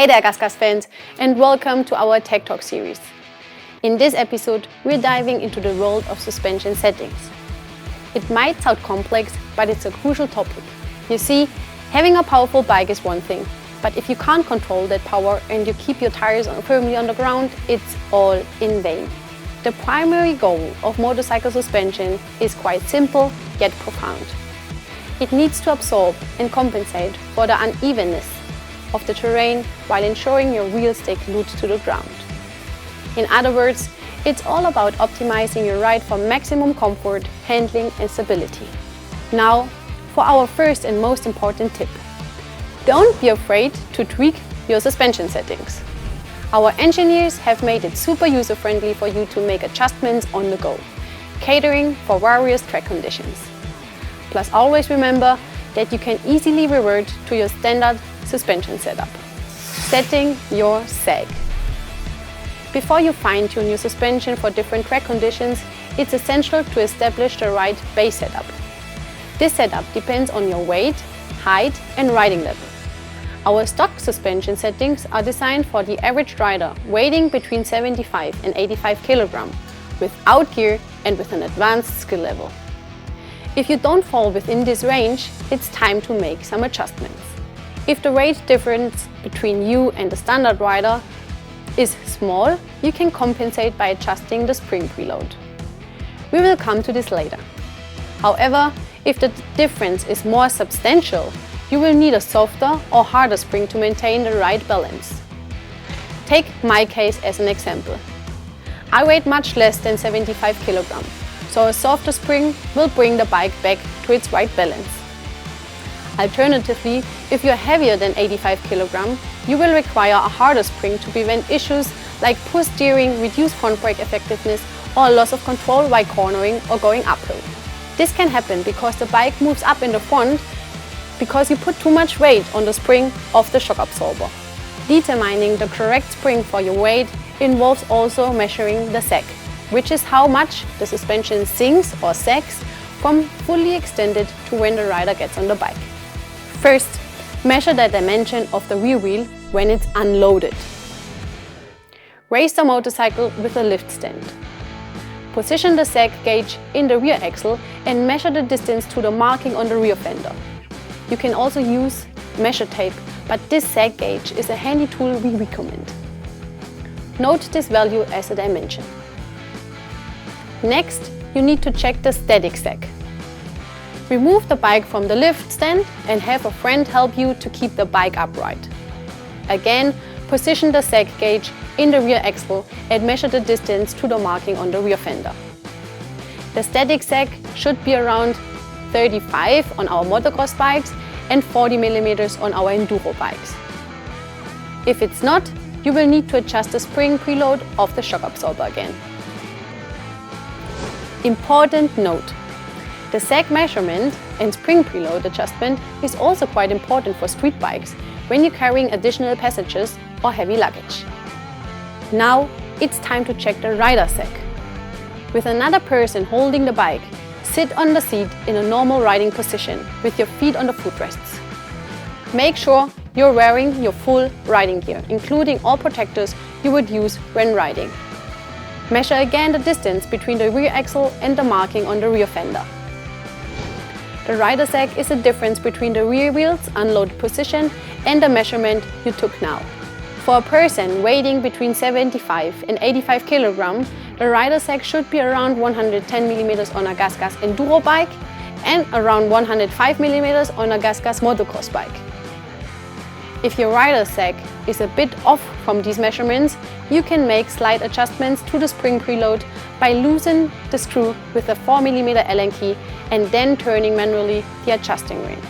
Hey there GASGAS fans, and welcome to our Tech Talk series. In this episode, we're diving into the world of suspension settings. It might sound complex, but it's a crucial topic. You see, having a powerful bike is one thing, but if you can't control that power and you keep your tires firmly on the ground, it's all in vain. The primary goal of motorcycle suspension is quite simple, yet profound. It needs to absorb and compensate for the unevenness of the terrain while ensuring your wheels stay glued to the ground. In other words, it's all about optimizing your ride for maximum comfort, handling and stability. Now, for our first and most important tip. Don't be afraid to tweak your suspension settings. Our engineers have made it super user-friendly for you to make adjustments on the go, catering for various track conditions. Plus, always remember that you can easily revert to your standard suspension setup. Setting your sag. Before you fine-tune your suspension for different track conditions, it's essential to establish the right base setup. This setup depends on your weight, height and riding level. Our stock suspension settings are designed for the average rider weighing between 75 and 85 kg, without gear and with an advanced skill level. If you don't fall within this range, it's time to make some adjustments. If the weight difference between you and the standard rider is small, you can compensate by adjusting the spring preload. We will come to this later. However, if the difference is more substantial, you will need a softer or harder spring to maintain the right balance. Take my case as an example. I weigh much less than 75 kg, so a softer spring will bring the bike back to its right balance. Alternatively, if you're heavier than 85 kg, you will require a harder spring to prevent issues like poor steering, reduced front brake effectiveness, or loss of control while cornering or going uphill. This can happen because the bike moves up in the front because you put too much weight on the spring of the shock absorber. Determining the correct spring for your weight involves also measuring the sag, which is how much the suspension sinks or sags from fully extended to when the rider gets on the bike. First, measure the dimension of the rear wheel when it's unloaded. Raise the motorcycle with a lift stand. Position the sag gauge in the rear axle and measure the distance to the marking on the rear fender. You can also use measure tape, but this sag gauge is a handy tool we recommend. Note this value as a dimension. Next, you need to check the static sag. Remove the bike from the lift stand and have a friend help you to keep the bike upright. Again, position the sag gauge in the rear axle and measure the distance to the marking on the rear fender. The static sag should be around 35 on our motocross bikes and 40 mm on our Enduro bikes. If it's not, you will need to adjust the spring preload of the shock absorber again. Important note: the sag measurement and spring preload adjustment is also quite important for street bikes when you're carrying additional passengers or heavy luggage. Now it's time to check the rider sag. With another person holding the bike, sit on the seat in a normal riding position with your feet on the footrests. Make sure you're wearing your full riding gear, including all protectors you would use when riding. Measure again the distance between the rear axle and the marking on the rear fender. The rider sag is the difference between the rear wheel's unloaded position and the measurement you took now. For a person weighing between 75 and 85 kg, the rider sag should be around 110 mm on a GASGAS Enduro bike and around 105 mm on a GASGAS Motocross bike. If your rider sag is a bit off from these measurements, you can make slight adjustments to the spring preload by loosening the screw with a 4 mm Allen key and then turning manually the adjusting ring.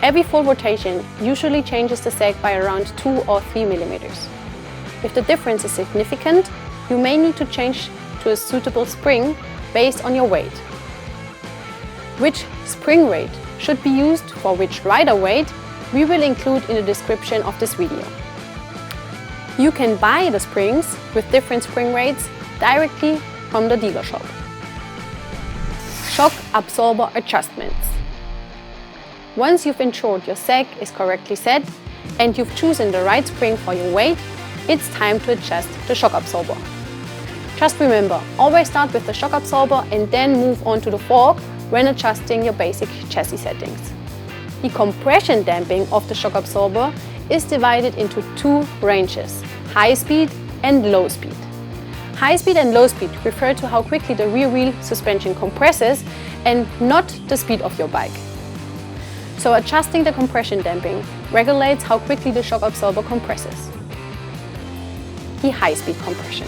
Every full rotation usually changes the sag by around 2 or 3 mm. If the difference is significant, you may need to change to a suitable spring based on your weight. Which spring rate should be used for which rider weight we will include in the description of this video. You can buy the springs with different spring rates directly from the dealer shop. Shock absorber adjustments. Once you've ensured your sag is correctly set, and you've chosen the right spring for your weight, it's time to adjust the shock absorber. Just remember, always start with the shock absorber and then move on to the fork when adjusting your basic chassis settings. The compression damping of the shock absorber is divided into two ranges, high speed and low speed. High speed and low speed refer to how quickly the rear wheel suspension compresses and not the speed of your bike. So adjusting the compression damping regulates how quickly the shock absorber compresses. The high speed compression.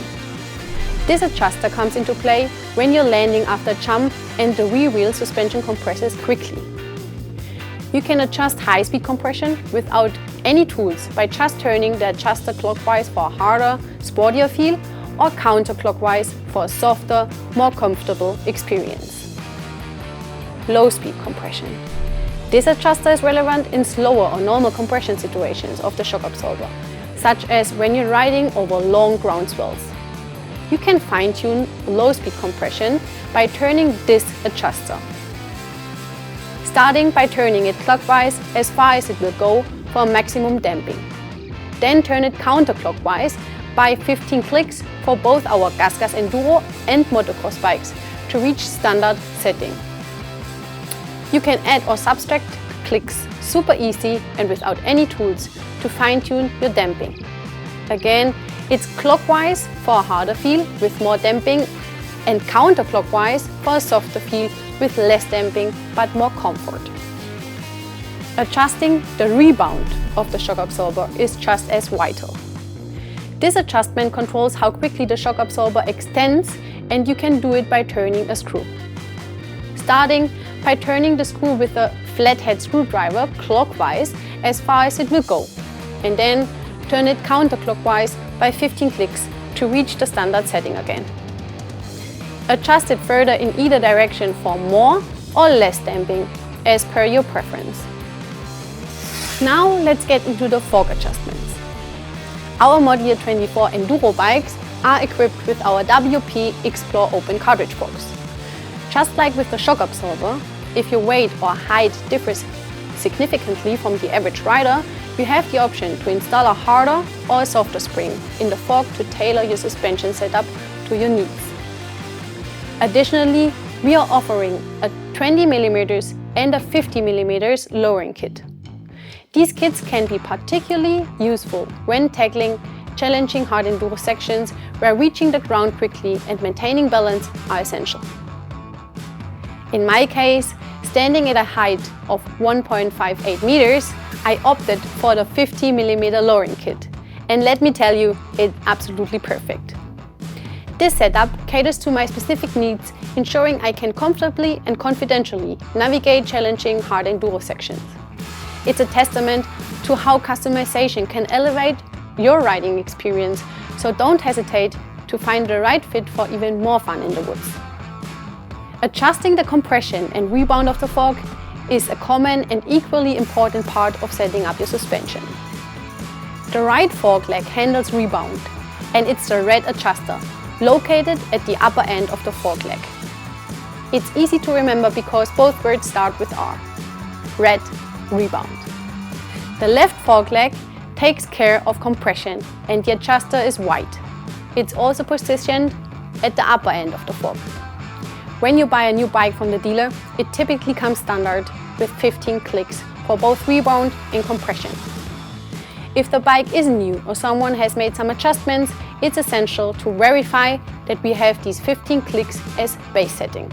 This adjuster comes into play when you're landing after a jump and the rear wheel suspension compresses quickly. You can adjust high speed compression without any tools by just turning the adjuster clockwise for a harder, sportier feel or counterclockwise for a softer, more comfortable experience. Low speed compression. This adjuster is relevant in slower or normal compression situations of the shock absorber, such as when you're riding over long ground swells. You can fine-tune low speed compression by turning this adjuster. Starting by turning it clockwise as far as it will go for maximum damping. Then turn it counterclockwise by 15 clicks for both our GASGAS Enduro and Motocross bikes to reach standard setting. You can add or subtract clicks super easy and without any tools to fine-tune your damping. Again, it's clockwise for a harder feel with more damping and counterclockwise for a softer feel with less damping but more comfort. Adjusting the rebound of the shock absorber is just as vital. This adjustment controls how quickly the shock absorber extends, and you can do it by turning a screw. Starting by turning the screw with a flathead screwdriver clockwise as far as it will go, and then turn it counterclockwise by 15 clicks to reach the standard setting again. Adjust it further in either direction for more or less damping as per your preference. Now let's get into the fork adjustments. Our MY24 Enduro bikes are equipped with our WP Explore open cartridge box. Just like with the shock absorber, if your weight or height differs significantly from the average rider, you have the option to install a harder or a softer spring in the fork to tailor your suspension setup to your needs. Additionally, we are offering a 20mm and a 50mm lowering kit. These kits can be particularly useful when tackling challenging hard enduro sections where reaching the ground quickly and maintaining balance are essential. In my case, standing at a height of 1.58 meters, I opted for the 50mm lowering kit, and let me tell you, it's absolutely perfect. This setup caters to my specific needs, ensuring I can comfortably and confidentially navigate challenging hard enduro sections. It's a testament to how customization can elevate your riding experience, so don't hesitate to find the right fit for even more fun in the woods. Adjusting the compression and rebound of the fork is a common and equally important part of setting up your suspension. The right fork leg handles rebound, and it's the red adjuster, located at the upper end of the fork leg. It's easy to remember because both words start with R. Red, rebound. The left fork leg takes care of compression and the adjuster is white. It's also positioned at the upper end of the fork. When you buy a new bike from the dealer, it typically comes standard with 15 clicks for both rebound and compression. If the bike isn't new or someone has made some adjustments, it's essential to verify that we have these 15 clicks as base setting.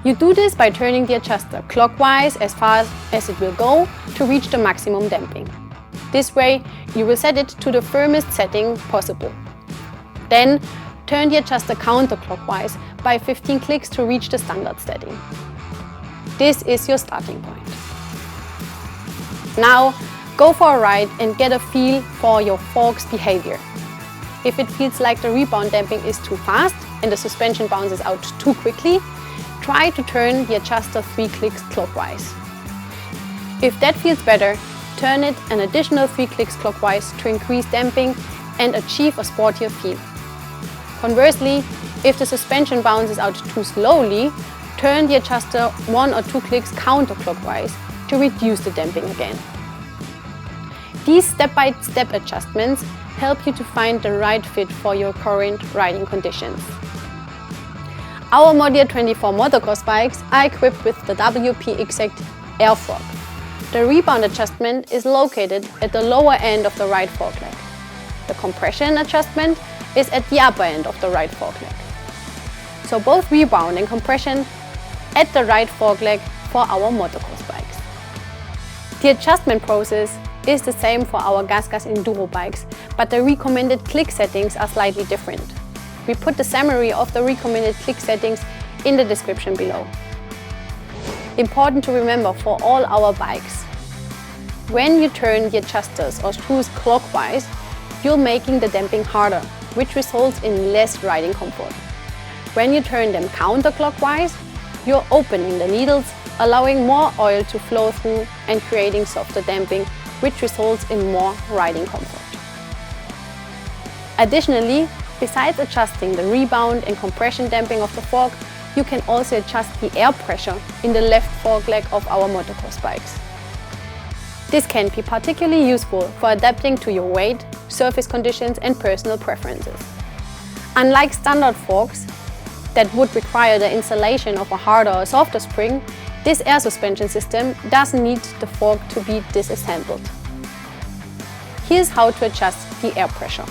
You do this by turning the adjuster clockwise as far as it will go to reach the maximum damping. This way, you will set it to the firmest setting possible. Then, turn the adjuster counterclockwise by 15 clicks to reach the standard setting. This is your starting point. Now, go for a ride and get a feel for your fork's behavior. If it feels like the rebound damping is too fast and the suspension bounces out too quickly, try to turn the adjuster 3 clicks clockwise. If that feels better, turn it an additional 3 clicks clockwise to increase damping and achieve a sportier feel. Conversely, if the suspension bounces out too slowly, turn the adjuster 1 or 2 clicks counterclockwise to reduce the damping again. These step-by-step adjustments help you to find the right fit for your current riding conditions. Our MY24 motocross bikes are equipped with the WP Exact Air Fork. The rebound adjustment is located at the lower end of the right fork leg. The compression adjustment is at the upper end of the right fork leg. So both rebound and compression at the right fork leg for our motocross bikes. The adjustment process is the same for our GASGAS Enduro bikes, but the recommended click settings are slightly different. We put the summary of the recommended click settings in the description below. Important to remember for all our bikes. When you turn the adjusters or screws clockwise, you're making the damping harder, which results in less riding comfort. When you turn them counterclockwise, you're opening the needles, allowing more oil to flow through and creating softer damping, which results in more riding comfort. Additionally, besides adjusting the rebound and compression damping of the fork, you can also adjust the air pressure in the left fork leg of our motocross bikes. This can be particularly useful for adapting to your weight, surface conditions and personal preferences. Unlike standard forks that would require the installation of a harder or softer spring, this air suspension system doesn't need the fork to be disassembled. Here's how to adjust the air pressure.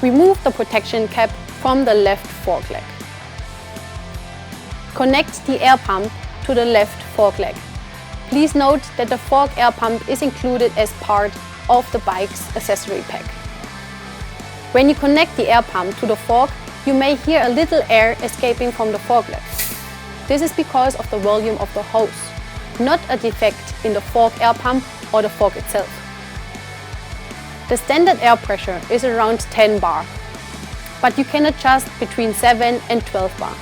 Remove the protection cap from the left fork leg. Connect the air pump to the left fork leg. Please note that the fork air pump is included as part of the bike's accessory pack. When you connect the air pump to the fork, you may hear a little air escaping from the fork leg. This is because of the volume of the hose, not a defect in the fork air pump or the fork itself. The standard air pressure is around 10 bar, but you can adjust between 7 and 12 bar.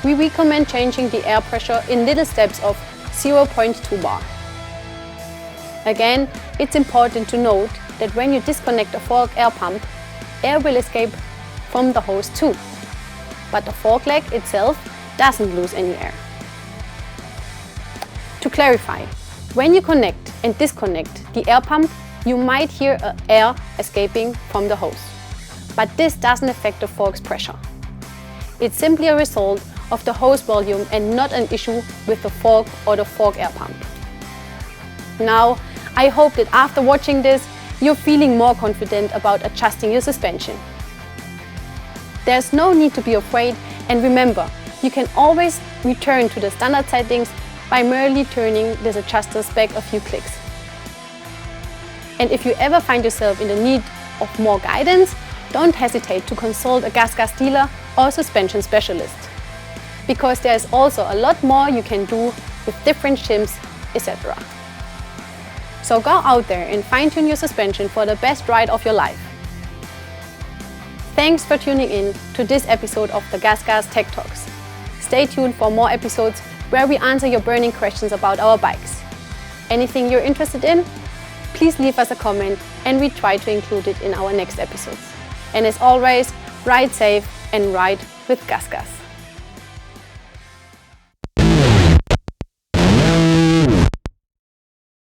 We recommend changing the air pressure in little steps of 0.2 bar. Again, it's important to note that when you disconnect the fork air pump, air will escape from the hose too, but the fork leg itself doesn't lose any air. To clarify, when you connect and disconnect the air pump, you might hear air escaping from the hose, but this doesn't affect the fork's pressure. It's simply a result of the hose volume and not an issue with the fork or the fork air pump. Now, I hope that after watching this, you're feeling more confident about adjusting your suspension. There's no need to be afraid, and remember, you can always return to the standard settings by merely turning this adjusters back a few clicks. And if you ever find yourself in the need of more guidance, don't hesitate to consult a GASGAS dealer or suspension specialist, because there's also a lot more you can do with different shims, etc. So go out there and fine-tune your suspension for the best ride of your life. Thanks for tuning in to this episode of the GASGAS Tech Talks. Stay tuned for more episodes where we answer your burning questions about our bikes. Anything you're interested in? Please leave us a comment and we try to include it in our next episodes. And as always, ride safe and ride with GASGAS.